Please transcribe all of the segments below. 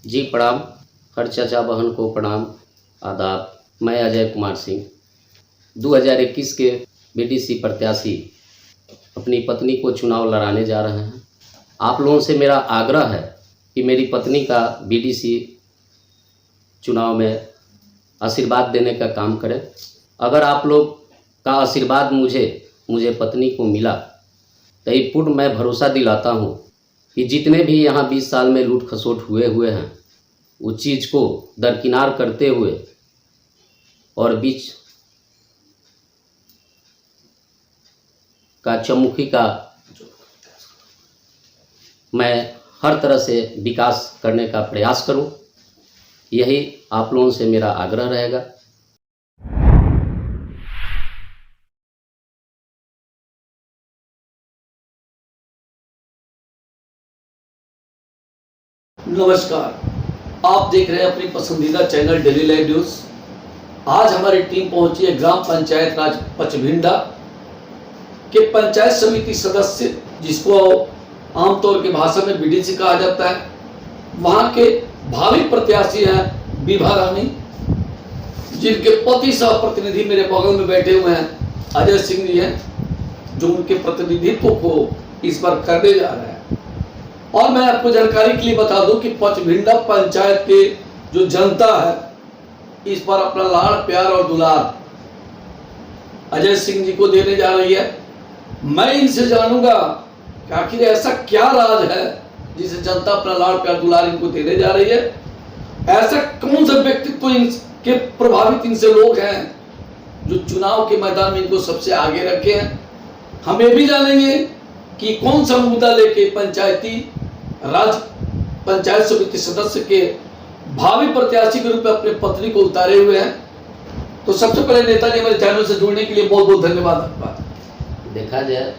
जी प्रणाम। हर चाचा बहन को प्रणाम, आदाब। मैं अजय कुमार सिंह 2021 के बीडीसी प्रत्याशी अपनी पत्नी को चुनाव लड़ाने जा रहे हैं। आप लोगों से मेरा आग्रह है कि मेरी पत्नी का बीडीसी चुनाव में आशीर्वाद देने का काम करें। अगर आप लोग का आशीर्वाद मुझे पत्नी को मिला तो ये पूर्ण मैं भरोसा दिलाता हूँ कि जितने भी यहाँ 20 साल में लूट खसोट हुए हैं उस चीज़ को दरकिनार करते हुए और बीच का चौमुखी का मैं हर तरह से विकास करने का प्रयास करूं, यही आप लोगों से मेरा आग्रह रहेगा। नमस्कार, आप देख रहे हैं अपनी पसंदीदा चैनल डेली लाइव न्यूज। आज हमारी टीम पहुंची है ग्राम पंचायत राज पचभिंडा के पंचायत समिति सदस्य, जिसको आमतौर की भाषा में बीडीसी कहा जाता है। वहां के भावी प्रत्याशी हैं विभा रानी, जिनके पति सह प्रतिनिधि मेरे बगल में बैठे हुए हैं अजय सिंह जी हैं, जो उनके प्रतिनिधित्व को इस बार करने जा रहे हैं। और मैं आपको जानकारी के लिए बता दूं कि पचभिंडा पंचायत के जो जनता है इस पर अपना लाड़ प्यार और दुलार अजय सिंह जी को देने जा रही है। मैं इनसे जानूंगा कि आखिर ऐसा क्या राज है जिसे जनता अपना लाड़ प्यार दुलार इनको देने जा रही है। ऐसा कौन सा व्यक्तित्व इनके प्रभावित इनसे लोग हैं जो चुनाव के मैदान में इनको सबसे आगे रखे हैं। हम ये भी जानेंगे कि कौन सा मुद्दा लेके पंचायती राज पंचायत समिति सदस्य के भावी प्रत्याशी के रूप में अपने पत्नी को उतारे हुए हैं। तो सबसे पहले नेताजी हमारे चैनल से जुड़ने के लिए बहुत बहुत धन्यवाद आपका। देखा जाए,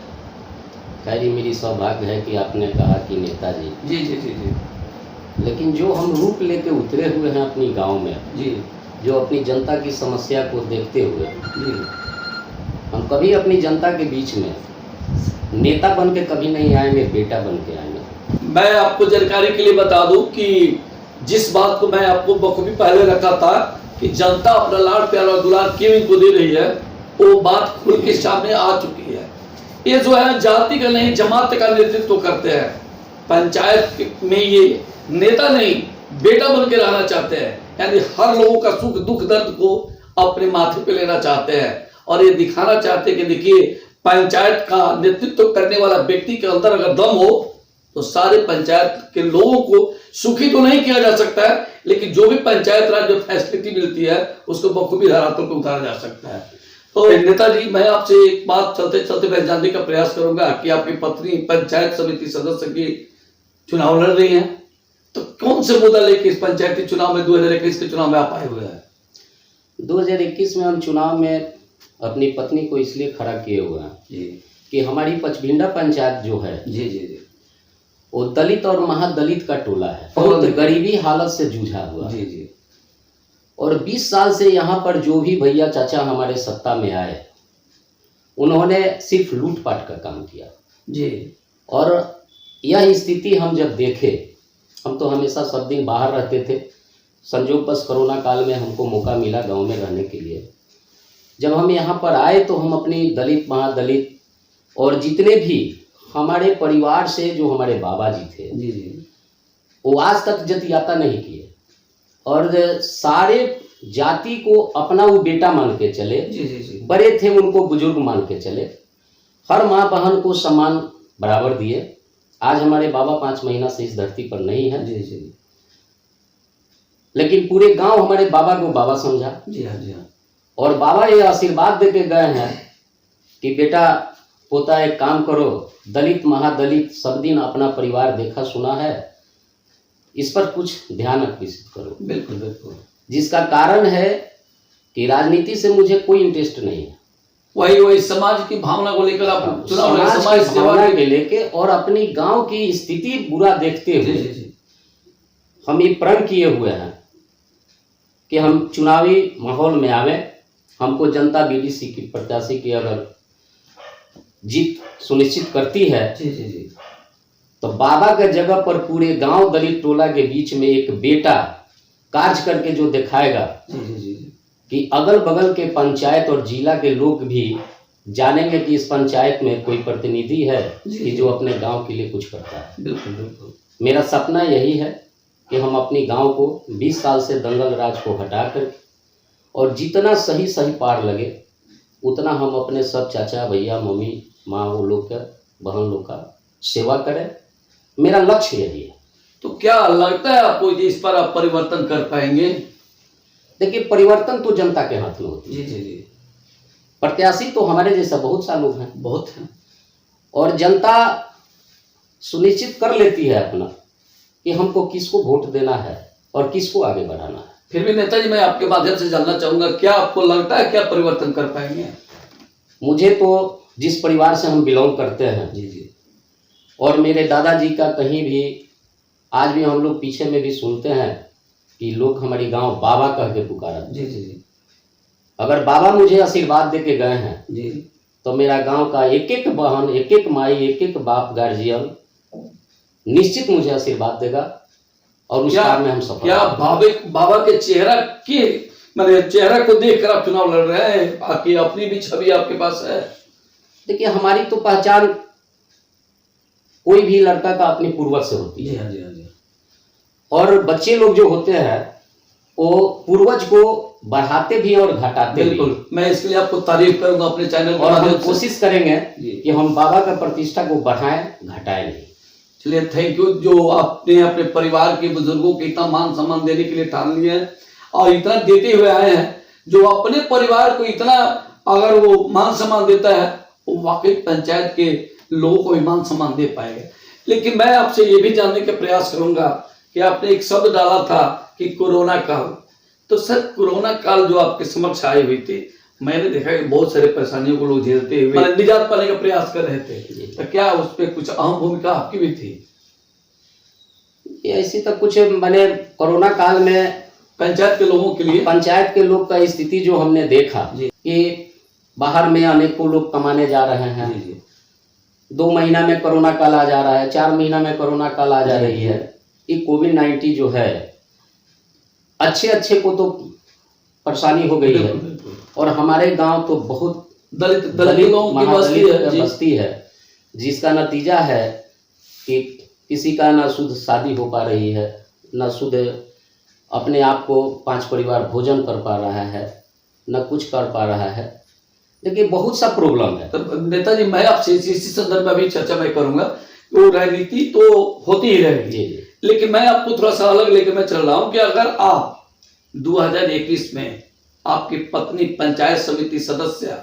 खैर मेरी सौभाग्य है कि आपने कहा कि नेताजी जी जी जी जी, लेकिन जो हम रूप लेके उतरे हुए हैं अपनी गांव में जी, जो अपनी जनता की समस्या को देखते हुए जी, हम कभी अपनी जनता के बीच में नेता बन के कभी नहीं आएंगे, बेटा बन के आएंगे। मैं आपको जानकारी के लिए बता दूं कि जिस बात को मैं आपको बखूबी पहले रखा था कि जनता अपना लाड़ प्यार और दुलार क्यों इनको दे रही है, वो बात खुल के सामने आ चुकी है। ये जो है जाति का नहीं जमात का नेतृत्व करते हैं। पंचायत में ये नेता नहीं बेटा बन के रहना चाहते हैं, यानी हर लोगों का सुख दुख दर्द को अपने माथे पे लेना चाहते हैं और ये दिखाना चाहते हैं कि देखिए पंचायत का नेतृत्व करने वाला व्यक्ति के अंदर अगर दम हो तो सारे पंचायत के लोगों को सुखी तो नहीं किया जा सकता है, लेकिन जो भी पंचायत राज जो फैसिलिटी मिलती है उसको बखूबी धरातल पर उतारा जा सकता है। तो नेताजी, मैं आपसे एक बात चलते चलते मैं जानने का प्रयास करूंगा कि आपकी पत्नी पंचायत समिति सदस्य की चुनाव लड़ रही है, तो कौन से मुद्दा लेके इस पंचायती चुनाव में 2021 के चुनाव में आप आए हुए हैं? 2021 में हम चुनाव में अपनी पत्नी को इसलिए खड़ा किए हुए हैं कि हमारी पचभिंडा पंचायत जो है जी जी जी, वो दलित और महादलित का टोला है, बहुत गरीबी हालत से जूझा हुआ जी जी, और 20 साल से यहाँ पर जो भी भैया चाचा हमारे सत्ता में आए उन्होंने सिर्फ लूटपाट का काम किया जी। और यह स्थिति हम जब देखे, हम तो हमेशा सब दिन बाहर रहते थे, संजोगवश कोरोना काल में हमको मौका मिला गांव में रहने के लिए। जब हम यहाँ पर आए तो हम अपनी दलित महादलित और जितने भी हमारे परिवार से जो हमारे बाबा जी थे जी जी, वो आज तक जतियाता नहीं किए और सारे जाति को अपना वो बेटा मान के चले। जी जी जी, बड़े थे उनको बुजुर्ग मान के चले, हर माँ बहन को सम्मान बराबर दिए। आज हमारे बाबा 5 महीना से इस धरती पर नहीं है जी जी, लेकिन पूरे गांव हमारे बाबा को बाबा समझा। जी हाँ जी हाँ, और बाबा ये आशीर्वाद दे के गए हैं कि बेटा पोता एक काम करो, दलित महादलित सब दिन अपना परिवार देखा सुना है, इस पर कुछ ध्यान आकर्षित करो। बिल्कुल बिल्कुल, जिसका कारण है कि राजनीति से मुझे कोई इंटरेस्ट नहीं है। वही समाज की भावना को लेकर आप चुनाव लड़े, समाज की भावना के लेके और अपनी गांव की स्थिति बुरा देखते हुए जी जी, हम ये प्रण किए हुए हैं कि हम चुनावी माहौल में आवे। हमको जनता बीडीसी की प्रत्याशी की अगर जीत सुनिश्चित करती है जी जी जी, तो बाबा के जगह पर पूरे गांव दलित टोला के बीच में एक बेटा कार्य करके जो दिखाएगा जी जी जी कि अगल बगल के पंचायत और जिला के लोग भी जानेंगे कि इस पंचायत में कोई प्रतिनिधि है कि जो अपने गांव के लिए कुछ करता है। बिल्कुल बिल्कुल। मेरा सपना यही है कि हम अपनी गांव को 20 साल से दंगल राज को हटाकर और जितना सही सही पार लगे उतना हम अपने सब चाचा भैया मम्मी माँ वो लोग का बहन लोग का सेवा करें। मेरा लक्ष्य यही है। तो क्या लगता है आपको कि इस पर आप परिवर्तन कर पाएंगे? देखिए, परिवर्तन तो जनता के हाथ में होती है। जी जी जी। प्रत्याशी तो हमारे जैसा बहुत सा लोग हैं, बहुत है। और जनता सुनिश्चित कर लेती है अपना कि हमको किसको वोट देना है और किसको आगे बढ़ाना है। फिर भी नेताजी, मैं आपके माध्यम से जानना चाहूंगा, क्या आपको लगता है क्या परिवर्तन कर पाएंगे? मुझे तो जिस परिवार से हम बिलोंग करते हैं जी जी, और मेरे दादाजी का कहीं भी आज भी हम लोग पीछे में भी सुनते हैं कि लोग हमारी गांव बाबा कह के पुकारा। जी जी जी अगर बाबा मुझे आशीर्वाद दे के गए हैं जी, तो मेरा गांव का एक एक बहन, एक एक माई, एक एक बाप, गार्जियन निश्चित मुझे आशीर्वाद देगा और उस काम में हम सफल। क्या बाबा के चेहरा के मैंने चेहरा को देखकर आप चुनाव लड़ रहे हैं? आपकी अपनी भी छवि आपके पास है? देखिए, हमारी तो पहचान कोई भी लड़का का अपने पूर्वज से होती है। जी हाँ जी हाँ जी। और बच्चे लोग जो होते हैं वो पूर्वज को बढ़ाते भी और घटाते भी। बिल्कुल, मैं इसके लिए आपको तारीफ करूंगा अपने चैनल और हम कोशिश करेंगे जी। कि हम बाबा का प्रतिष्ठा को बढ़ाएं, घटाएं नहीं। चलिए, थैंक यू जो आपने अपने परिवार के बुजुर्गों को इतना मान सम्मान देने के लिए ठान लिया है और इतना देते हुए आए हैं। जो अपने परिवार को इतना अगर वो मान सम्मान देता है वो वाकई पंचायत के लोगों को भी मान सम्मान दे पाएगा। लेकिन मैं आपसे ये भी जानने का प्रयास करूंगा कि आपने एक शब्द डाला था कि कोरोना काल, तो सर कोरोना काल जो आपके समक्ष आई हुई थी, मैंने देखा कि बहुत सारे परेशानियों को लोग झेलते हुए निजात पाने का प्रयास कर रहे थे, तो क्या उस पर कुछ अहम भूमिका आपकी भी थी? ऐसी तो कुछ मैंने कोरोना काल में पंचायत के लोगों के लिए, पंचायत के लोग का स्थिति जो हमने देखा कि बाहर में अनेकों लोग कमाने जा रहे हैं। 2 महीना में कोरोना काल आ जा रहा है, 4 महीना में कोरोना काल आ जा रही है। ये कोविड-19 जो है अच्छे अच्छे को तो परेशानी हो गई है और हमारे गांव तो बहुत दलित लोगों की बस्ती है जिसका नतीजा है कि किसी का ना शुद्ध शादी हो पा रही है, ना शुद्ध अपने आप को 5 परिवार भोजन कर पा रहा है, ना कुछ कर पा रहा है। देखिए, बहुत सा प्रॉब्लम है। तो नेताजी, मैं आपसे इसी संदर्भ में भी चर्चा मैं करूंगा। तो राजनीति तो होती ही रहेगी, लेकिन मैं आपको थोड़ा सा अलग लेकर मैं चल रहा हूं कि अगर आप 2021 में आपकी पत्नी पंचायत समिति सदस्य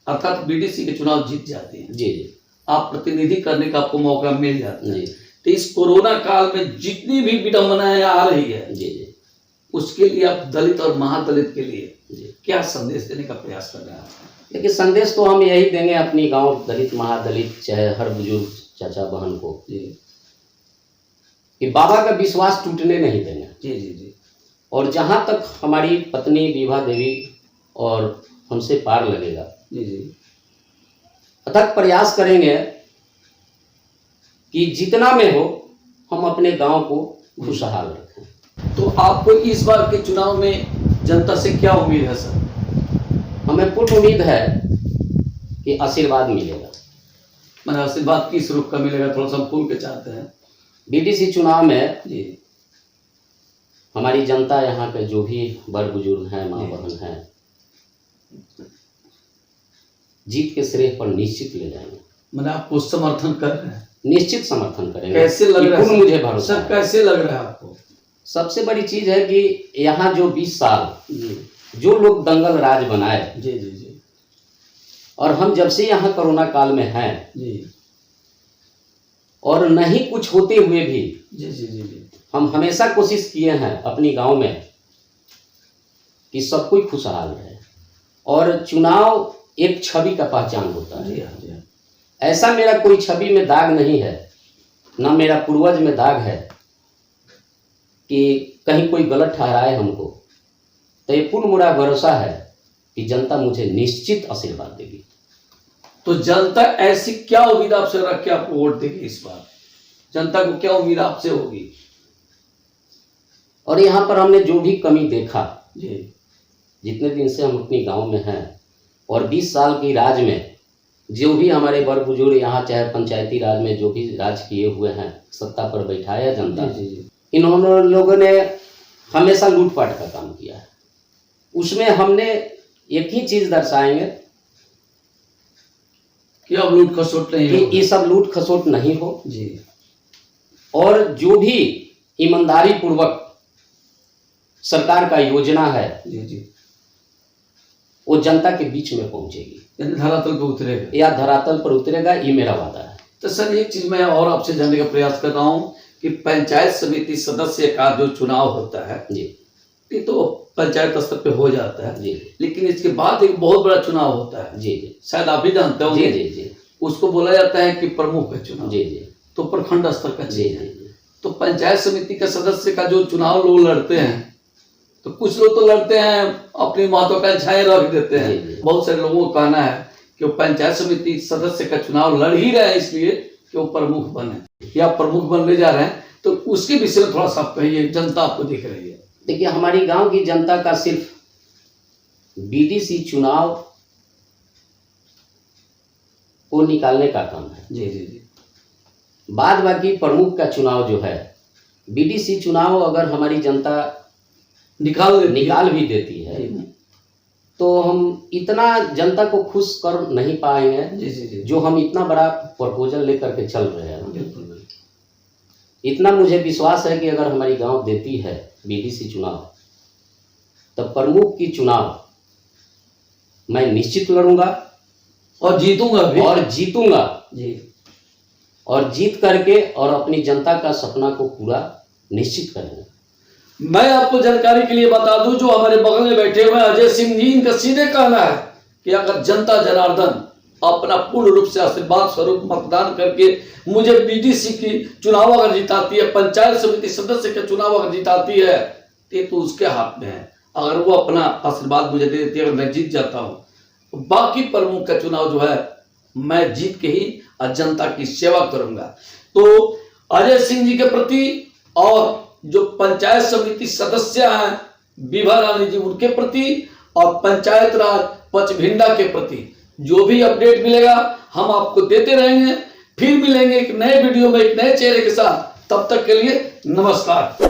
अर्थात बीडीसी के चुनाव जीत जाती है, जी जी, आप प्रतिनिधि करने का आपको मौका मिल जाता है, तो इस कोरोना काल में जितनी भी विडंबनाएं आ रही है, जी जी, उसके लिए आप दलित और महादलित के लिए क्या संदेश देने का प्रयास कर रहे हैं? देखिए, संदेश तो हम यही देंगे अपनी गांव दलित महादलित चाहे हर बुजुर्ग चाचा बहन को कि बाबा का विश्वास टूटने नहीं देंगे। जी जी जी। और जहां तक हमारी पत्नी विभा देवी और हमसे पार लगेगा, जी जी, अथक प्रयास करेंगे कि जितना में हो हम अपने गांव को खुशहाल रखें। तो आपको इस बार के चुनाव में जनता से क्या उम्मीद है सर? हमें पूर्ण उम्मीद है कि आशीर्वाद मिलेगा। मैंने आशीर्वाद किस रूप का मिलेगा, थोड़ा सा खोल के चाहते हैं। बीडीसी चुनाव में जी, हमारी जनता यहाँ के जो भी बड़ बुजुर्ग हैं, माँ बहन हैं, जीत के श्रेय पर निश्चित ले जाएंगे। मैंने आपको समर्थन कर रहे हैं? निश्चित समर्थन करेंगे। कैसे लग रहा है? मुझे भरोसा सर, कैसे लग रहा है आपको? सबसे बड़ी चीज है कि यहाँ जो 20 साल जो लोग दंगल राज बनाए, जी जी जी, और हम जब से यहाँ कोरोना काल में हैं जी, और नहीं कुछ होते हुए भी जी जी जी जी, हम हमेशा कोशिश किए हैं अपनी गांव में कि सब कोई खुशहाल रहे। और चुनाव एक छवि का पहचान होता है। जी हाँ, जी हाँ। ऐसा मेरा कोई छवि में दाग नहीं है, ना मेरा पूर्वज में दाग है कि कहीं कोई गलत ठहराए हमको। तो ये पूर्ण मुड़ा भरोसा है कि जनता मुझे निश्चित आशीर्वाद देगी। तो जनता ऐसी क्या उम्मीद आपसे रख के आपको वोट देगी इस बार? जनता को क्या उम्मीद आपसे होगी? और यहाँ पर हमने जो भी कमी देखा, जी जितने दिन से हम अपनी गांव में हैं और 20 साल की राज में जो भी हमारे बड़ बुजुर्ग यहाँ चाहे पंचायती राज में जो भी राज किए हुए हैं, सत्ता पर बैठाया जनता, इन्होंने लोगों ने हमेशा लूटपाट का काम किया है। उसमें हमने एक ही चीज दर्शाएंगे कि अब लूट खसोट नहीं कि ये सब लूट खसोट नहीं हो जी, और जो भी ईमानदारी पूर्वक सरकार का योजना है जी जी, वो जनता के बीच में पहुंचेगी, धरातल पर उतरेगा या धरातल पर उतरेगा, ये मेरा वादा है। तो सर एक चीज मैं और आपसे जानने का प्रयास कर रहा हूँ कि पंचायत समिति सदस्य का जो चुनाव होता है जी, ये तो पंचायत स्तर पे हो जाता है जी, लेकिन इसके बाद एक बहुत बड़ा चुनाव होता है, जी जी, शायद आप भी जानते जी होंगे। जी जी, उसको बोला जाता है कि प्रमुख का चुनाव, जी जी, तो प्रखंड स्तर का जी चीज है। जी, तो पंचायत समिति का सदस्य का जो चुनाव लोग लड़ते हैं, तो कुछ लोग तो लड़ते हैं अपनी महत्वाकांक्षाएं रख देते जी, हैं। जी। बहुत सारे लोगों का कहना है कि वो पंचायत समिति सदस्य का चुनाव लड़ ही रहे हैं इसलिए कि वो प्रमुख बने या प्रमुख बनने जा रहे हैं, तो उसके विषय में थोड़ा सा कहिए, जनता आपको दिख रही है। देखिए, हमारी गांव की जनता का सिर्फ बीडीसी चुनाव को निकालने का काम है। जी जी जी, बाद बाकी प्रमुख का चुनाव जो है, बीडीसी चुनाव अगर हमारी जनता निकाल भी देती है तो हम इतना जनता को खुश कर नहीं पाएंगे जी जी जी, जो हम इतना बड़ा प्रपोजल लेकर के चल रहे हैं। बिल्कुल। इतना मुझे विश्वास है कि अगर हमारी गांव देती है बीडीसी चुनाव, तब प्रमुख की चुनाव मैं निश्चित लड़ूंगा और जीतूंगा भी, और जीतूंगा जी, और जीत करके और अपनी जनता का सपना को पूरा निश्चित करेंगे। मैं आपको जानकारी के लिए बता दूं, जो हमारे बगल में बैठे हुए अजय सिंह जी, इनका सीधे कहना है कि अगर जनता जनार्दन अपना पूर्ण रूप से आशीर्वाद स्वरूप मतदान करके मुझे बीडीसी की चुनाव अगर जिताती है, पंचायत समिति सदस्य का चुनाव अगर जिताती है, तो उसके हाथ में है। अगर वो अपना आशीर्वाद मुझे दे देती है, अगर मैं जीत जाता हूँ, तो बाकी प्रमुख का चुनाव जो है मैं जीत के ही जनता की सेवा करूंगा। तो अजय सिंह जी के प्रति और जो पंचायत समिति सदस्य हैं विभा रानी जी, उनके प्रति और पंचायत राज पचभिंडा के प्रति जो भी अपडेट मिलेगा हम आपको देते रहेंगे। फिर मिलेंगे एक नए वीडियो में एक नए चेहरे के साथ। तब तक के लिए नमस्कार।